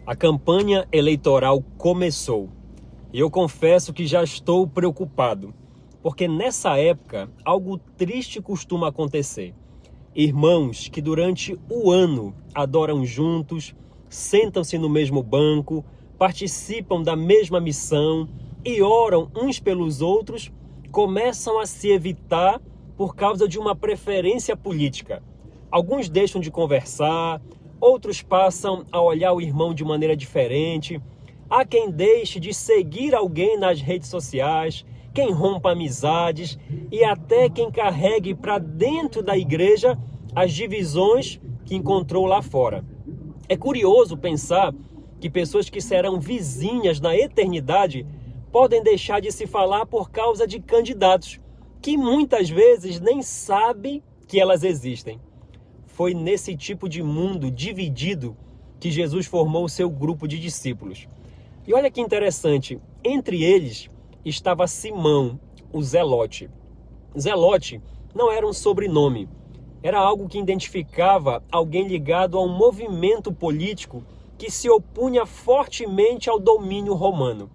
A campanha eleitoral começou e eu confesso que já estou preocupado, porque nessa época algo triste costuma acontecer. Irmãos que durante o ano adoram juntos, sentam-se no mesmo banco, participam da mesma missão e oram uns pelos outros, começam a se evitar por causa de uma preferência política. Alguns deixam de conversar, outros passam a olhar o irmão de maneira diferente. Há quem deixe de seguir alguém nas redes sociais, quem rompa amizades e até quem carregue para dentro da igreja as divisões que encontrou lá fora. É curioso pensar que pessoas que serão vizinhas na eternidade podem deixar de se falar por causa de candidatos que muitas vezes nem sabem que elas existem. Foi nesse tipo de mundo dividido que Jesus formou o seu grupo de discípulos. E olha que interessante, entre eles estava Simão, o Zelote. Zelote não era um sobrenome, era algo que identificava alguém ligado a um movimento político que se opunha fortemente ao domínio romano.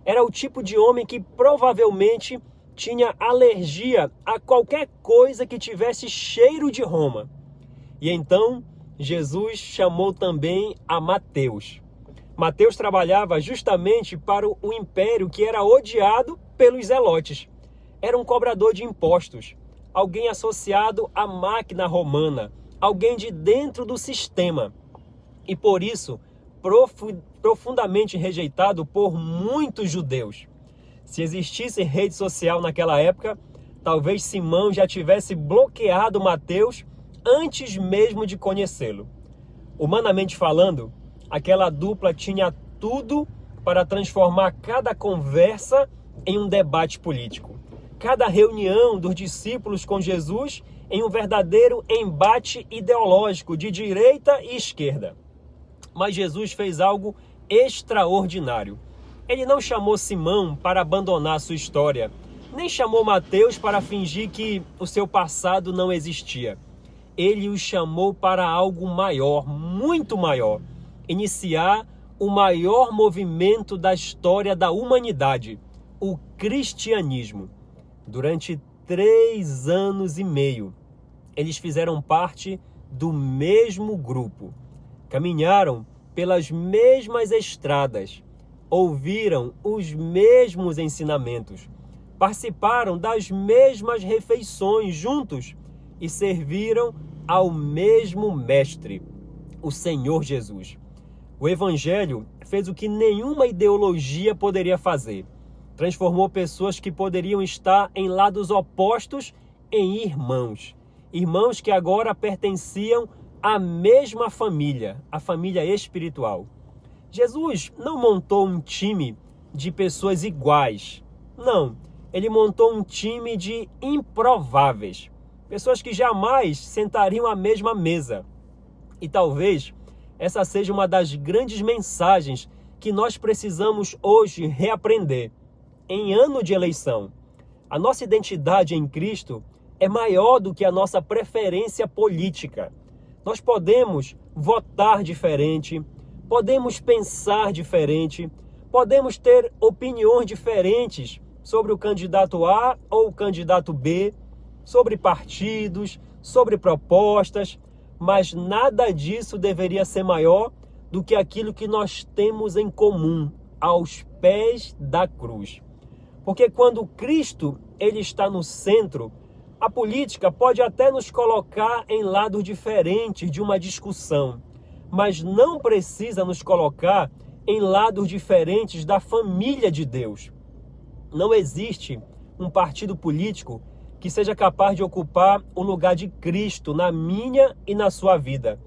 Era o tipo de homem que provavelmente tinha alergia a qualquer coisa que tivesse cheiro de Roma. E então Jesus chamou também a Mateus. Mateus trabalhava justamente para o império que era odiado pelos zelotes. Era um cobrador de impostos, alguém associado à máquina romana, alguém de dentro do sistema. E por isso, profundamente rejeitado por muitos judeus. Se existisse rede social naquela época, talvez Simão já tivesse bloqueado Mateus antes mesmo de conhecê-lo. Humanamente falando, aquela dupla tinha tudo para transformar cada conversa em um debate político. Cada reunião dos discípulos com Jesus em um verdadeiro embate ideológico de direita e esquerda. Mas Jesus fez algo extraordinário. Ele não chamou Simão para abandonar sua história, nem chamou Mateus para fingir que o seu passado não existia. Ele os chamou para algo maior, muito maior. Iniciar o maior movimento da história da humanidade, o cristianismo. Durante 3 anos e meio, eles fizeram parte do mesmo grupo. Caminharam pelas mesmas estradas, ouviram os mesmos ensinamentos, participaram das mesmas refeições juntos e serviram ao mesmo Mestre, o Senhor Jesus. O Evangelho fez o que nenhuma ideologia poderia fazer. Transformou pessoas que poderiam estar em lados opostos em irmãos. Irmãos que agora pertenciam à mesma família, a família espiritual. Jesus não montou um time de pessoas iguais. Não, ele montou um time de improváveis. Pessoas que jamais sentariam à mesma mesa. E talvez essa seja uma das grandes mensagens que nós precisamos hoje reaprender. Em ano de eleição, a nossa identidade em Cristo é maior do que a nossa preferência política. Nós podemos votar diferente, podemos pensar diferente, podemos ter opiniões diferentes sobre o candidato A ou o candidato B, sobre partidos, sobre propostas, mas nada disso deveria ser maior do que aquilo que nós temos em comum aos pés da cruz. Porque quando Cristo ele está no centro, a política pode até nos colocar em lados diferentes de uma discussão, mas não precisa nos colocar em lados diferentes da família de Deus. Não existe um partido político que seja capaz de ocupar o lugar de Cristo na minha e na sua vida.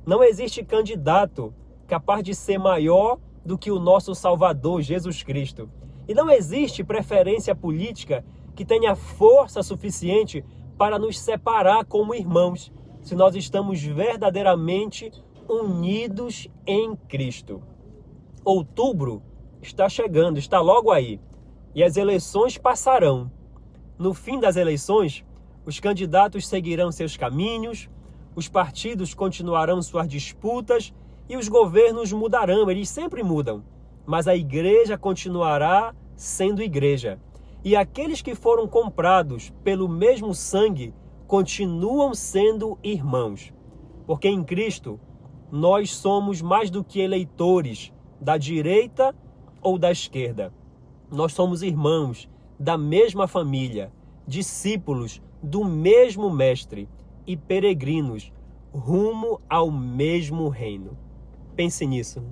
Não existe candidato capaz de ser maior do que o nosso Salvador, Jesus Cristo. E não existe preferência política que tenha força suficiente para nos separar como irmãos, se nós estamos verdadeiramente unidos em Cristo. Outubro está chegando, está logo aí, e as eleições passarão. No fim das eleições, os candidatos seguirão seus caminhos, os partidos continuarão suas disputas E os governos mudarão, eles sempre mudam, mas a igreja continuará sendo igreja. E aqueles que foram comprados pelo mesmo sangue continuam sendo irmãos. Porque em Cristo nós somos mais do que eleitores da direita ou da esquerda. Nós somos irmãos da mesma família, discípulos do mesmo mestre e peregrinos rumo ao mesmo reino. Pense nisso.